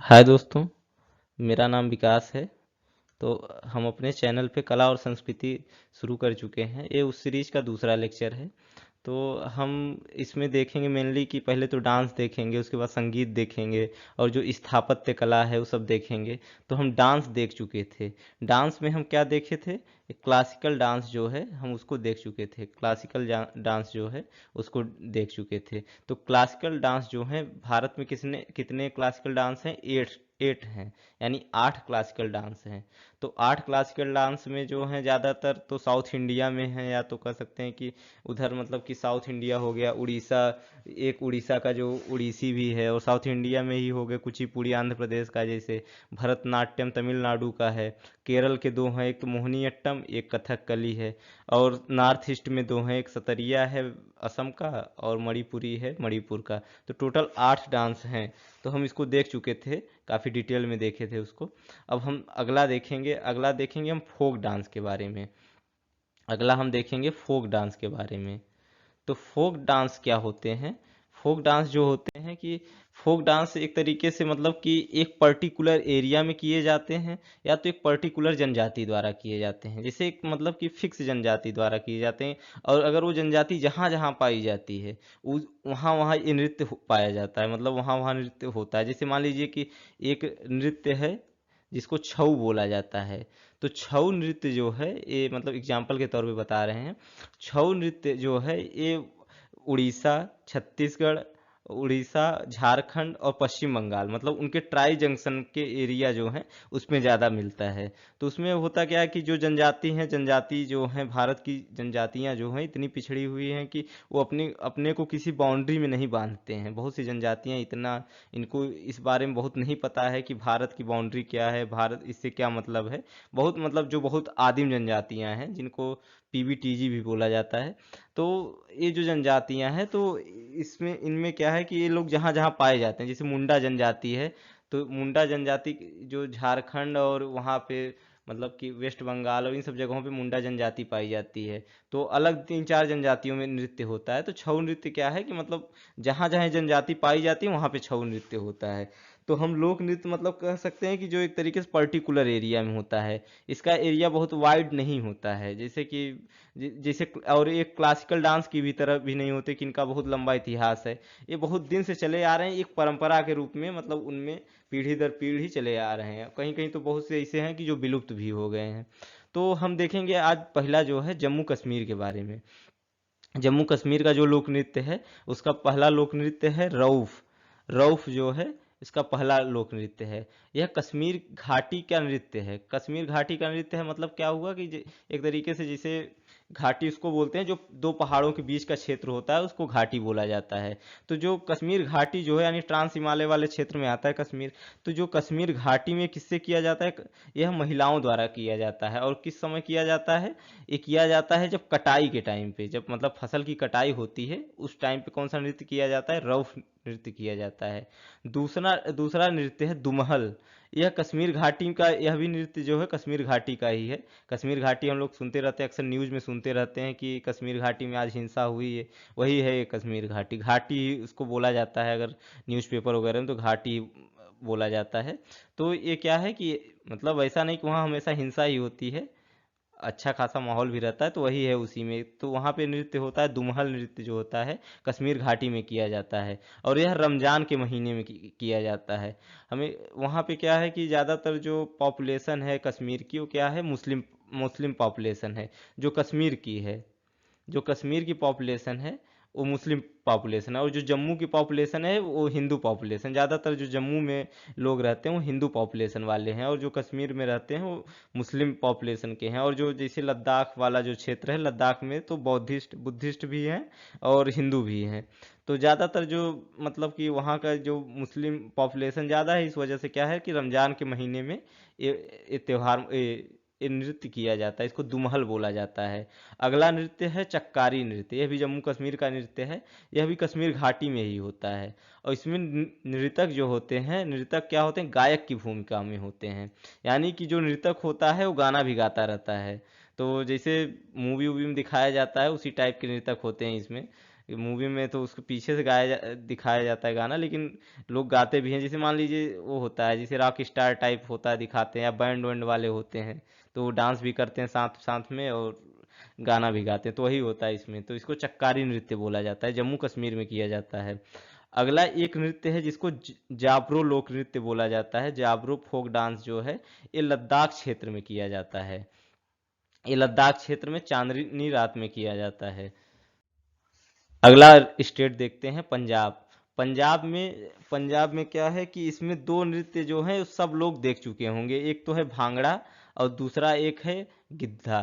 हाय दोस्तों, मेरा नाम विकास है। तो हम अपने चैनल पे कला और संस्कृति शुरू कर चुके हैं। ये उस सीरीज का दूसरा लेक्चर है। तो हम इसमें देखेंगे मेनली कि पहले तो डांस देखेंगे, उसके बाद संगीत देखेंगे और जो स्थापत्य कला है वो सब देखेंगे। तो हम डांस देख चुके थे। डांस में हम क्या देखे थे? एक क्लासिकल डांस जो है हम उसको देख चुके थे। क्लासिकल डांस जो है उसको देख चुके थे। तो क्लासिकल डांस जो है भारत में किसने कितने क्लासिकल डांस हैं? एट एट हैं, यानी 8 क्लासिकल डांस हैं। तो 8 क्लासिकल डांस में जो है ज़्यादातर तो साउथ इंडिया में है, या तो कह सकते हैं कि उधर मतलब कि साउथ इंडिया हो गया, उड़ीसा, एक उड़ीसा का जो उड़ीसी भी है, और साउथ इंडिया में ही हो गए कुचिपुड़ी आंध्र प्रदेश का, जैसे भरतनाट्यम तमिलनाडु का है। केरल के दो हैं, एक तो मोहिनीअट्टम, एक कथकली है। और नॉर्थ ईस्ट में दो हैं, एक सतरिया है असम का, और मणिपुरी है मणिपुर का। तो टोटल 8 डांस हैं। तो हम इसको देख चुके थे, काफ़ी डिटेल में देखे थे उसको। अब हम अगला देखेंगे हम फोक डांस के बारे में। अगला हम देखेंगे फोक डांस के बारे में। तो फोक डांस क्या होते हैं? फोक डांस जो होते हैं कि फोक डांस एक तरीके से मतलब कि एक पर्टिकुलर एरिया में किए जाते हैं, या तो एक पर्टिकुलर जनजाति द्वारा किए जाते हैं। जैसे एक मतलब कि फिक्स जनजाति द्वारा किए जाते हैं, और अगर वो जनजाति जहाँ जहाँ पाई जाती है वहाँ वहाँ ये नृत्य पाया जाता है, मतलब वहाँ वहाँ नृत्य होता है। जैसे मान लीजिए कि एक नृत्य है जिसको छऊ बोला जाता है। तो छऊ नृत्य जो है, ये मतलब एग्जाम्पल के तौर पे बता रहे हैं। छऊ नृत्य जो है ये उड़ीसा, छत्तीसगढ़, उड़ीसा, झारखंड और पश्चिम बंगाल, मतलब उनके ट्राई जंक्शन के एरिया जो हैं उसमें ज़्यादा मिलता है। तो उसमें होता क्या है कि जो जनजाति हैं, जनजाति जो हैं, भारत की जनजातियां जो हैं इतनी पिछड़ी हुई हैं कि वो अपने अपने को किसी बाउंड्री में नहीं बांधते हैं। बहुत सी जनजातियां इतना, इनको इस बारे में बहुत नहीं पता है कि भारत की बाउंड्री क्या है, भारत इससे क्या मतलब है। बहुत मतलब जो बहुत आदिम जनजातियां हैं, जिनको पीबीटीजी भी बोला जाता है। तो ये जो जनजातियां हैं, तो इसमें इनमें क्या है कि ये लोग जहाँ जहाँ पाए जाते हैं, जैसे मुंडा जनजाति है। तो मुंडा जनजाति जो झारखंड और वहाँ पे मतलब कि वेस्ट बंगाल और इन सब जगहों पे मुंडा जनजाति पाई जाती है। तो अलग 3-4 जनजातियों में नृत्य होता है। तो छऊ नृत्य क्या है कि मतलब जहाँ जहाँ जनजाति पाई जाती है वहाँ पे छऊ नृत्य होता है। तो हम लोक नृत्य मतलब कह सकते हैं कि जो एक तरीके से पर्टिकुलर एरिया में होता है। इसका एरिया बहुत वाइड नहीं होता है, जैसे कि जैसे, और एक क्लासिकल डांस की भी तरह भी नहीं होते कि इनका बहुत लंबा इतिहास है। ये बहुत दिन से चले आ रहे हैं एक परंपरा के रूप में, मतलब उनमें पीढ़ी दर पीढ़ी चले आ रहे हैं। कहीं कहीं तो बहुत से ऐसे हैं कि जो विलुप्त भी हो गए हैं। तो हम देखेंगे आज पहला जो है जम्मू कश्मीर के बारे में। जम्मू कश्मीर का जो लोक नृत्य है, उसका पहला लोक नृत्य है रऊफ। रऊफ जो है इसका पहला लोक नृत्य है। यह कश्मीर घाटी का नृत्य है। कश्मीर घाटी का नृत्य है, मतलब क्या हुआ कि एक तरीके से जैसे घाटी उसको बोलते हैं जो दो पहाड़ों के बीच का क्षेत्र होता है, उसको घाटी बोला जाता है। तो जो कश्मीर घाटी जो है, यानी ट्रांस हिमालय वाले क्षेत्र में आता है कश्मीर। तो जो कश्मीर घाटी में किससे किया जाता है? यह महिलाओं द्वारा किया जाता है। और किस समय किया जाता है? ये किया जाता है जब कटाई के टाइम पे, जब मतलब फसल की कटाई होती है उस टाइम पे कौन सा नृत्य किया जाता है? रउफ नृत्य किया जाता है। दूसरा दूसरा नृत्य है दुमहल। यह कश्मीर घाटी का, यह भी नृत्य जो है कश्मीर घाटी का ही है। कश्मीर घाटी हम लोग सुनते रहते हैं, अक्सर न्यूज़ में सुनते रहते हैं कि कश्मीर घाटी में आज हिंसा हुई है। वही है ये कश्मीर घाटी। घाटी ही उसको बोला जाता है, अगर न्यूज़पेपर वगैरह में तो घाटी बोला जाता है। तो ये क्या है कि मतलब ऐसा नहीं कि वहाँ हमेशा हिंसा ही होती है, अच्छा खासा माहौल भी रहता है। तो वही है उसी में, तो वहाँ पे नृत्य होता है दुमहल नृत्य जो होता है कश्मीर घाटी में किया जाता है। और यह रमजान के महीने में किया जाता है। हमें वहाँ पे क्या है कि ज़्यादातर जो पॉपुलेशन है कश्मीर की वो क्या है? मुस्लिम मुस्लिम पॉपुलेशन है जो कश्मीर की है। जो कश्मीर की पॉपुलेशन है वो मुस्लिम पॉपुलेशन है, और जो जम्मू की पॉपुलेशन है वो हिंदू पॉपुलेशन। ज़्यादातर जो जम्मू में लोग रहते हैं वो हिंदू पॉपुलेशन वाले हैं, और जो कश्मीर में रहते हैं वो मुस्लिम पॉपुलेशन के हैं। और जो जैसे लद्दाख वाला जो क्षेत्र है, लद्दाख में तो बौद्धिस्ट बुद्धिस्ट भी हैं और हिंदू भी हैं। तो ज़्यादातर जो मतलब कि वहाँ का जो मुस्लिम पॉपुलेशन ज़्यादा है, इस वजह से क्या है कि रमज़ान के महीने में ये त्यौहार, ये नृत्य किया जाता है। इसको दुमहल बोला जाता है। अगला नृत्य है चक्कारी नृत्य। यह भी जम्मू कश्मीर का नृत्य है। यह भी कश्मीर घाटी में ही होता है। और इसमें नृतक जो होते हैं, नृतक क्या होते हैं? गायक की भूमिका में होते हैं। यानी कि जो नृतक होता है वो गाना भी गाता रहता है। तो जैसे मूवी वूवी में दिखाया जाता है उसी टाइप के नृतक होते हैं इसमें। मूवी में तो उसको पीछे से दिखाया जाता है गाना, लेकिन लोग गाते भी हैं। जैसे मान लीजिए वो होता है, जैसे रॉक स्टार टाइप होता है दिखाते हैं, या बैंड वैंड वाले होते हैं, तो वो डांस भी करते हैं साथ साथ में और गाना भी गाते हैं, तो वही होता है इसमें। तो इसको चक्कारी नृत्य बोला जाता है, जम्मू कश्मीर में किया जाता है। अगला एक नृत्य है जिसको जाब्रो लोक नृत्य बोला जाता है। जाब्रो फोक डांस जो है, ये लद्दाख क्षेत्र में किया जाता है। ये लद्दाख क्षेत्र में चांदनी रात में किया जाता है। अगला स्टेट देखते हैं पंजाब। पंजाब में क्या है कि इसमें दो नृत्य जो हैं सब लोग देख चुके होंगे। एक तो है भांगड़ा और दूसरा एक है गिद्धा।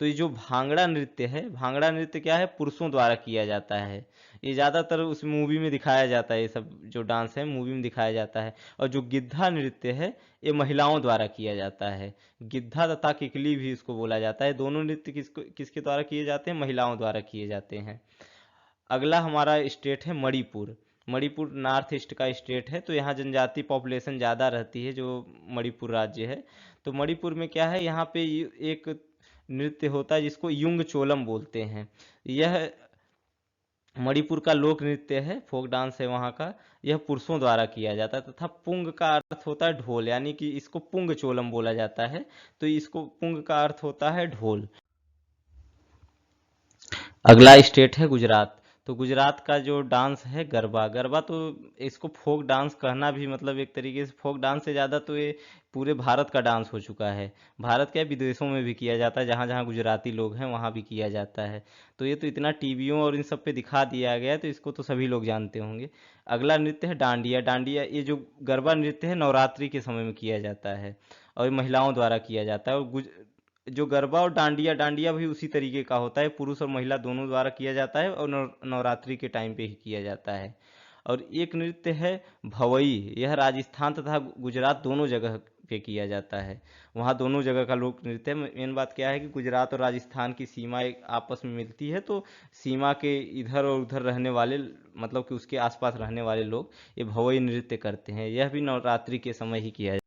तो ये जो भांगड़ा नृत्य है, भांगड़ा नृत्य क्या है, पुरुषों द्वारा किया जाता है। ये ज़्यादातर उस मूवी में दिखाया जाता है, ये सब जो डांस है मूवी में दिखाया जाता है। और जो गिद्धा नृत्य है, ये महिलाओं द्वारा किया जाता है। गिद्धा तथा किकली भी इसको बोला जाता है। दोनों नृत्य किसके द्वारा किए जाते हैं, महिलाओं द्वारा किए जाते हैं। अगला हमारा स्टेट है मणिपुर। मणिपुर नॉर्थ ईस्ट का स्टेट है, तो यहाँ जनजाति पॉपुलेशन ज़्यादा रहती है, जो मणिपुर राज्य है। तो मणिपुर में क्या है, यहाँ पे एक नृत्य होता है जिसको युंग चोलम बोलते हैं। यह मणिपुर का लोक नृत्य है, फोक डांस है वहाँ का। यह पुरुषों द्वारा किया जाता है, तथा पुंग का अर्थ होता है ढोल, यानी कि इसको पुंग चोलम बोला जाता है। तो इसको पुंग का अर्थ होता है ढोल। अगला स्टेट है गुजरात। तो गुजरात का जो डांस है गरबा। गरबा तो इसको फोक डांस कहना भी मतलब एक तरीके से फोक डांस से ज़्यादा तो ये पूरे भारत का डांस हो चुका है। भारत के विदेशों में भी किया जाता है, जहाँ जहाँ गुजराती लोग हैं वहाँ भी किया जाता है। तो ये तो इतना टीवियों और इन सब पे दिखा दिया गया है, तो इसको तो सभी लोग जानते होंगे। अगला नृत्य है डांडिया। डांडिया ये जो गरबा नृत्य है नवरात्रि के समय में किया जाता है, और ये महिलाओं द्वारा किया जाता है। और जो गरबा और डांडिया, डांडिया भी उसी तरीके का होता है, पुरुष और महिला दोनों द्वारा किया जाता है, और नवरात्रि के टाइम पे ही किया जाता है। और एक नृत्य है भवई। यह राजस्थान तथा गुजरात दोनों जगह पे किया जाता है। वहाँ दोनों जगह का लोक नृत्य है। मेन बात क्या है कि गुजरात और राजस्थान की सीमा एक आपस में मिलती है, तो सीमा के इधर और उधर रहने वाले, मतलब कि उसके आसपास रहने वाले लोग ये भवई नृत्य करते हैं। यह भी नवरात्रि के समय ही किया।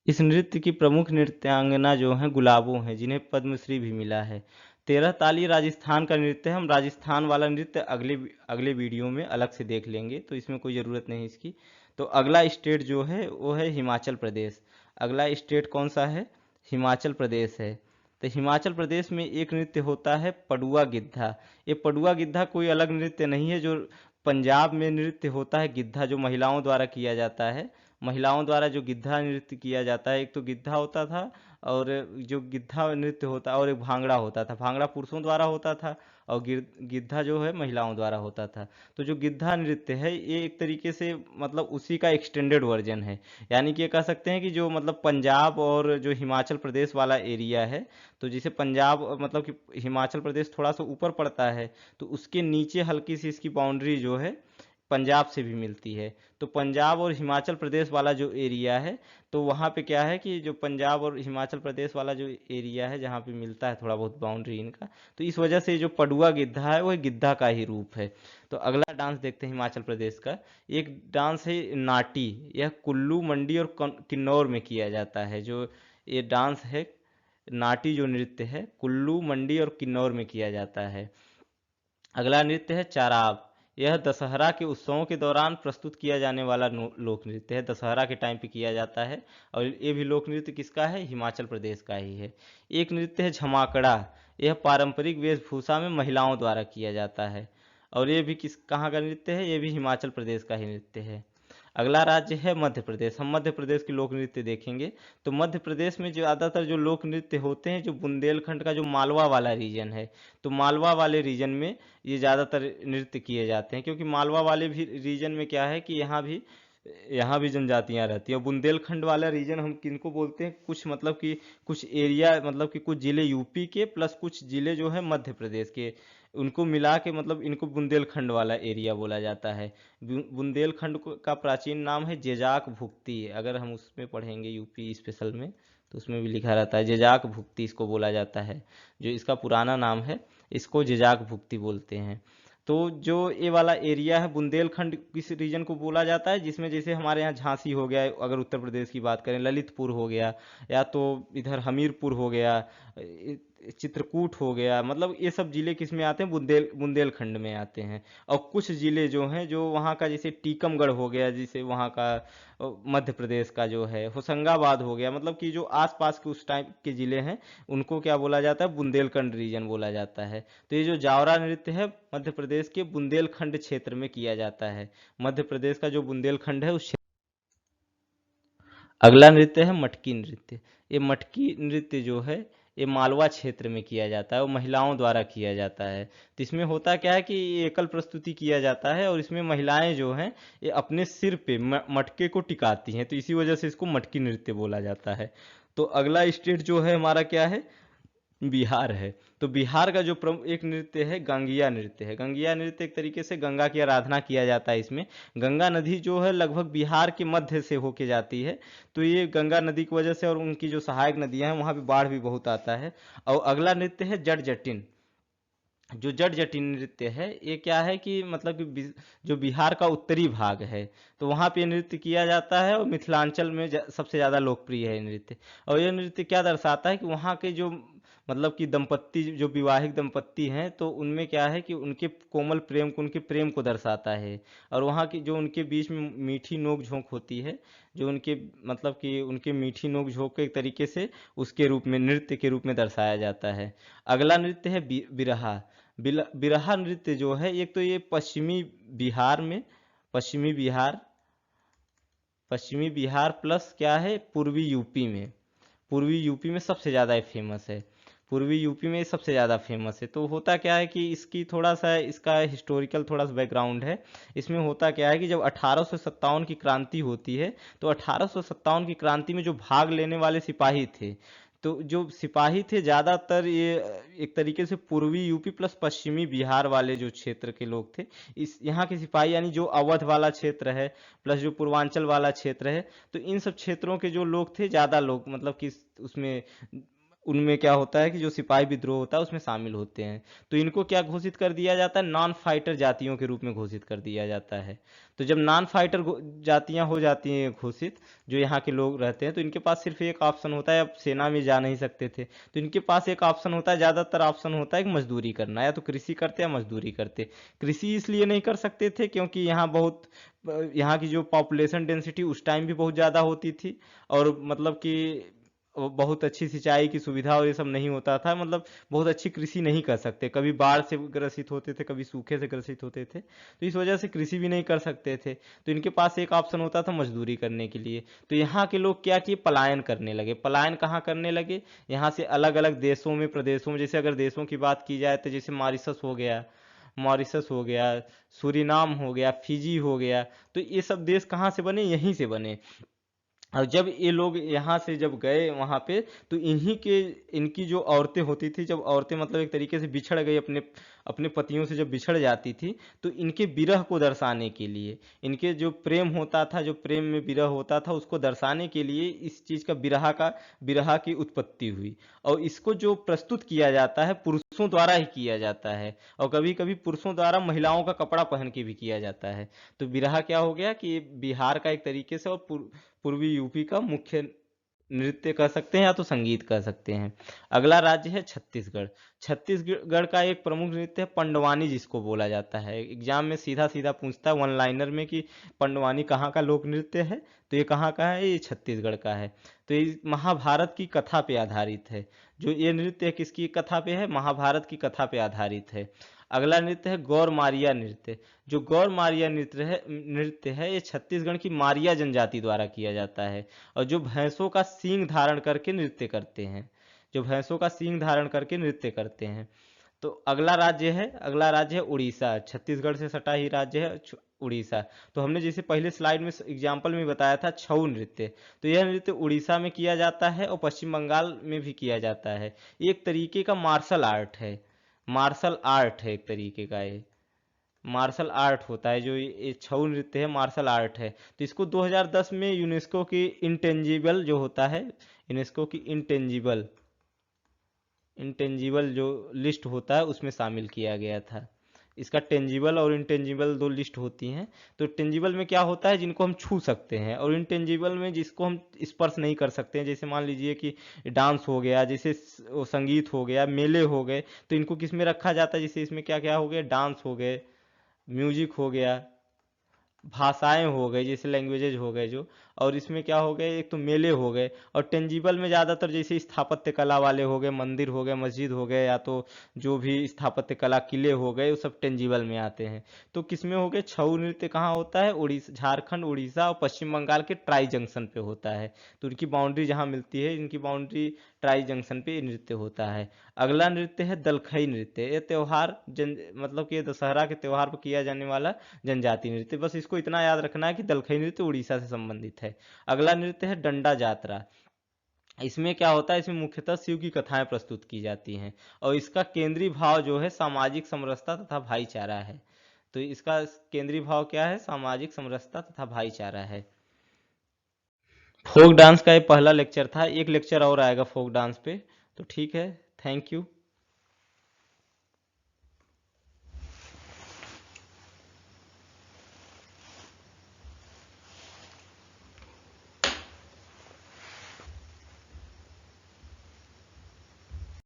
इस नृत्य की प्रमुख नृत्यांगना जो हैं गुलाबों हैं, जिन्हें पद्मश्री भी मिला है। तेरह ताली राजस्थान का नृत्य है। हम राजस्थान वाला नृत्य अगले अगले वीडियो में अलग से देख लेंगे, तो इसमें कोई ज़रूरत नहीं इसकी। तो अगला स्टेट जो है वो है हिमाचल प्रदेश। अगला स्टेट कौन सा है, हिमाचल प्रदेश है। तो हिमाचल प्रदेश में एक नृत्य होता है पडुआ गिद्धा। ये पडुआ गिद्धा कोई अलग नृत्य नहीं है। जो पंजाब में नृत्य होता है गिद्धा, जो महिलाओं द्वारा किया जाता है। महिलाओं द्वारा जो गिद्धा नृत्य किया जाता है, एक तो गिद्धा होता था, और जो गिद्धा नृत्य होता और एक भांगड़ा होता था। भांगड़ा पुरुषों द्वारा होता था, और गिद्धा जो है महिलाओं द्वारा होता था। तो जो गिद्धा नृत्य है ये एक तरीके से मतलब उसी का एक्सटेंडेड वर्जन है। यानी कि ये कह सकते हैं कि जो मतलब पंजाब और जो हिमाचल प्रदेश वाला एरिया है, तो जैसे पंजाब मतलब कि हिमाचल प्रदेश थोड़ा सा ऊपर पड़ता है, तो उसके नीचे हल्की सी इसकी बाउंड्री जो है पंजाब से भी मिलती है। तो पंजाब और हिमाचल प्रदेश वाला जो एरिया है, तो वहाँ पे क्या है कि जो पंजाब और हिमाचल प्रदेश वाला जो एरिया है जहाँ पे मिलता है थोड़ा बहुत बाउंड्री इनका, तो इस वजह से जो पडुआ गिद्धा है वो गिद्धा का ही रूप है। तो अगला डांस देखते हैं हिमाचल प्रदेश का। एक डांस है नाटी। यह कुल्लू मंडी और किन्नौर में किया जाता है। जो ये डांस है नाटी, जो नृत्य है कुल्लू मंडी और किन्नौर में किया जाता है। अगला नृत्य है चाराब। यह दशहरा के उत्सवों के दौरान प्रस्तुत किया जाने वाला लोक नृत्य है। दशहरा के टाइम पे किया जाता है, और ये भी लोक नृत्य किसका है, हिमाचल प्रदेश का ही है। एक नृत्य है झमाकड़ा। यह पारंपरिक वेशभूषा में महिलाओं द्वारा किया जाता है, और ये भी कहाँ का नृत्य है, ये भी हिमाचल प्रदेश का ही नृत्य है। अगला राज्य है मध्य प्रदेश। हम मध्य प्रदेश के लोक नृत्य देखेंगे। तो मध्य प्रदेश में जो ज़्यादातर जो लोक नृत्य होते हैं, जो बुंदेलखंड का जो मालवा वाला रीजन है, तो मालवा वाले रीजन में ये ज़्यादातर नृत्य किए जाते हैं। क्योंकि मालवा वाले भी रीजन में क्या है कि यहाँ भी जनजातियाँ रहती हैं। बुंदेलखंड वाला रीजन हम किनको बोलते हैं, कुछ मतलब कि कुछ एरिया, मतलब कि कुछ ज़िले यूपी के प्लस कुछ ज़िले जो है मध्य प्रदेश के, उनको मिला के मतलब इनको बुंदेलखंड वाला एरिया बोला जाता है। बुंदेलखंड का प्राचीन नाम है जेजाक भुक्ति। अगर हम उसमें पढ़ेंगे यूपी स्पेशल में, तो उसमें भी लिखा रहता है जेजाक भुक्ति इसको बोला जाता है। जो इसका पुराना नाम है, इसको जेजाक भुक्ति बोलते हैं। तो जो ये वाला एरिया है बुंदेलखंड किस रीजन को बोला जाता है, जिसमें जैसे हमारे यहाँ झांसी हो गया, अगर उत्तर प्रदेश की बात करें ललितपुर हो गया, या तो इधर हमीरपुर हो गया, चित्रकूट हो गया, मतलब ये सब जिले किस में आते हैं, बुंदेलखंड में आते हैं। और कुछ जिले जो हैं, जो वहाँ का जैसे टीकमगढ़ हो गया, जिसे वहाँ का मध्य प्रदेश का जो है होशंगाबाद हो गया, मतलब कि जो आसपास के उस टाइप के जिले हैं उनको क्या बोला जाता है, बुंदेलखंड रीजन बोला जाता है। तो ये जो जावरा नृत्य है मध्य प्रदेश के बुंदेलखंड क्षेत्र में किया जाता है। मध्य प्रदेश का जो बुंदेलखंड है उस अगला नृत्य है मटकी नृत्य। ये मटकी नृत्य जो है ये मालवा क्षेत्र में किया जाता है और महिलाओं द्वारा किया जाता है। तो इसमें होता क्या है कि ये एकल प्रस्तुति किया जाता है और इसमें महिलाएं जो हैं ये अपने सिर पे मटके को टिकाती हैं, तो इसी वजह से इसको मटकी नृत्य बोला जाता है। तो अगला स्टेट जो है हमारा क्या है, बिहार है। तो बिहार का जो प्रमुख एक नृत्य है गंगिया नृत्य है। गंगिया नृत्य एक तरीके से गंगा की आराधना किया जाता है इसमें। गंगा नदी जो है लगभग बिहार के मध्य से होके जाती है, तो ये गंगा नदी की वजह से और उनकी जो सहायक नदियां हैं वहाँ पे बाढ़ भी बहुत आता है। और अगला नृत्य है जट जटिन। जो जट जटिन नृत्य है ये क्या है कि मतलब कि जो बिहार का उत्तरी भाग है तो वहाँ पे नृत्य किया जाता है और मिथिलांचल में सबसे ज़्यादा लोकप्रिय है ये नृत्य। और ये नृत्य क्या दर्शाता है कि वहाँ के जो मतलब कि दंपत्ति, जो विवाहित दंपत्ति हैं, तो उनमें क्या है कि उनके कोमल प्रेम को, उनके प्रेम को दर्शाता है। और वहाँ की जो उनके बीच में मीठी नोक झोंक होती है, जो उनके मतलब कि उनके मीठी नोक झोंक के एक तरीके से उसके रूप में, नृत्य के रूप में दर्शाया जाता है। अगला नृत्य है बिरहा। बिरहा नृत्य जो है एक तो ये पश्चिमी बिहार पश्चिमी बिहार प्लस क्या है पूर्वी यूपी में सबसे ज़्यादा फेमस है। पूर्वी यूपी में सबसे ज़्यादा फेमस है। तो होता क्या है कि इसकी थोड़ा सा इसका हिस्टोरिकल थोड़ा सा बैकग्राउंड है। इसमें होता क्या है कि जब 1857 की क्रांति होती है, तो 1857 की क्रांति में जो भाग लेने वाले सिपाही थे, तो जो सिपाही थे ज़्यादातर ये एक तरीके से पूर्वी यूपी प्लस पश्चिमी बिहार वाले जो क्षेत्र के लोग थे, इस यहाँ के सिपाही, यानी जो अवध वाला क्षेत्र है प्लस जो पूर्वांचल वाला क्षेत्र है, तो इन सब क्षेत्रों के जो लोग थे, ज़्यादा लोग मतलब कि उसमें उनमें क्या होता है कि जो सिपाही विद्रोह होता है उसमें शामिल होते हैं। तो इनको क्या घोषित कर दिया जाता है, नॉन फाइटर जातियों के रूप में घोषित कर दिया जाता है। तो जब नॉन फाइटर जातियां हो जाती हैं घोषित, जो यहाँ के लोग रहते हैं, तो इनके पास सिर्फ एक ऑप्शन होता है, अब सेना में जा नहीं सकते थे तो इनके पास एक ऑप्शन होता है, ज़्यादातर ऑप्शन होता है कि मजदूरी करना, या तो कृषि करते या मजदूरी करते। कृषि इसलिए नहीं कर सकते थे क्योंकि यहाँ की जो पॉपुलेशन डेंसिटी उस टाइम भी बहुत ज़्यादा होती थी, और मतलब कि वो बहुत अच्छी सिंचाई की सुविधा और ये सब नहीं होता था, मतलब बहुत अच्छी कृषि नहीं कर सकते, कभी बाढ़ से ग्रसित होते थे, कभी सूखे से ग्रसित होते थे, तो इस वजह से कृषि भी नहीं कर सकते थे। तो इनके पास एक ऑप्शन होता था मजदूरी करने के लिए। तो यहाँ के लोग क्या किए, पलायन करने लगे। पलायन कहाँ करने लगे, यहाँ से अलग अलग देशों में, प्रदेशों में। जैसे अगर देशों की बात की जाए तो जैसे मॉरिशस हो गया, सूरीनाम हो गया, फिजी हो गया। तो ये सब देश कहाँ से बने, यहीं से बने। और जब ये लोग यहाँ से जब गए वहाँ पे, तो इनकी जो औरतें होती थी, जब औरतें मतलब एक तरीके से बिछड़ गई अपने अपने पतियों से, जब बिछड़ जाती थी, तो इनके विरह को दर्शाने के लिए, इनके जो प्रेम होता था, जो प्रेम में विरह होता था, उसको दर्शाने के लिए इस चीज़ बिरहा की उत्पत्ति हुई। और इसको जो प्रस्तुत किया जाता है पुरुषों द्वारा ही किया जाता है, और कभी कभी पुरुषों द्वारा महिलाओं का कपड़ा पहन के भी किया जाता है। तो बिरहा क्या हो गया कि बिहार का एक तरीके से और पूर्वी यूपी का मुख्य नृत्य कह सकते हैं या तो संगीत कह सकते हैं। अगला राज्य है छत्तीसगढ़। छत्तीसगढ़ का एक प्रमुख नृत्य है पंडवानी, जिसको बोला जाता है। एग्जाम में सीधा सीधा पूछता है वन लाइनर में कि पंडवानी कहाँ का लोक नृत्य है, तो ये कहाँ का है, ये छत्तीसगढ़ का है। तो ये महाभारत की कथा पे आधारित है। जो ये नृत्य किसकी कथा पे है, महाभारत की कथा पे आधारित है। अगला नृत्य है गौर मारिया नृत्य। जो गौर मारिया नृत्य है ये छत्तीसगढ़ की मारिया जनजाति द्वारा किया जाता है, और जो भैंसों का सींग धारण करके नृत्य करते हैं, जो भैंसों का सींग धारण करके नृत्य करते हैं। तो अगला राज्य है उड़ीसा। छत्तीसगढ़ से सटा ही राज्य है उड़ीसा। तो हमने जैसे पहले स्लाइड में एग्जाम्पल में बताया था छऊ नृत्य, तो यह नृत्य उड़ीसा में किया जाता है और पश्चिम बंगाल में भी किया जाता है। ये एक तरीके का मार्शल आर्ट है एक तरीके का। ये मार्शल आर्ट होता है, जो ये छऊ नृत्य है मार्शल आर्ट है। तो इसको 2010 में यूनेस्को की इंटेंजिबल जो होता है, यूनेस्को की इंटेंजिबल जो लिस्ट होता है उसमें शामिल किया गया था। इसका टेंजिबल और इंटेंजिबल दो लिस्ट होती हैं। तो टेंजिबल में क्या होता है, जिनको हम छू सकते हैं, और इंटेंजिबल में जिसको हम स्पर्श नहीं कर सकते हैं। जैसे मान लीजिए कि डांस हो गया, जैसे वो संगीत हो गया, मेले हो गए, तो इनको किस में रखा जाता है, जैसे इसमें क्या क्या हो गया, डांस हो गए, म्यूजिक हो गया, भाषाएं हो गई, जैसे लैंग्वेजेज हो गए जो, और इसमें क्या हो गए, एक तो मेले हो गए। और टेंजिबल में ज़्यादातर जैसे स्थापत्य कला वाले हो गए, मंदिर हो गए, मस्जिद हो गए, या तो जो भी स्थापत्य कला, किले हो गए, वो सब टेंजिबल में आते हैं। तो किसमें हो गए, छऊ नृत्य कहाँ होता है, उड़ीसा, झारखंड, उड़ीसा और पश्चिम बंगाल के ट्राई जंक्शन पे होता है। तो उनकी बाउंड्री जहाँ मिलती है, इनकी बाउंड्री ट्राई जंक्शन पे ये नृत्य होता है। अगला नृत्य है दलखई नृत्य। ये त्योहार मतलब कि ये दशहरा के त्योहार पर किया जाने वाला जनजाति नृत्य। बस इसको इतना याद रखना है कि दलखई नृत्य उड़ीसा से संबंधित है। अगला नृत्य है डंडा जात्रा। इसमें क्या होता है, इसमें मुख्यतः शिव की कथाएं प्रस्तुत की जाती हैं, और इसका केंद्रीय भाव जो है सामाजिक समरसता तथा भाईचारा है। तो इसका केंद्रीय भाव क्या है, सामाजिक समरसता तथा भाईचारा है। फोक डांस का ये पहला लेक्चर था, एक लेक्चर और आएगा फोक डांस पे। तो ठीक है, थैंक यू।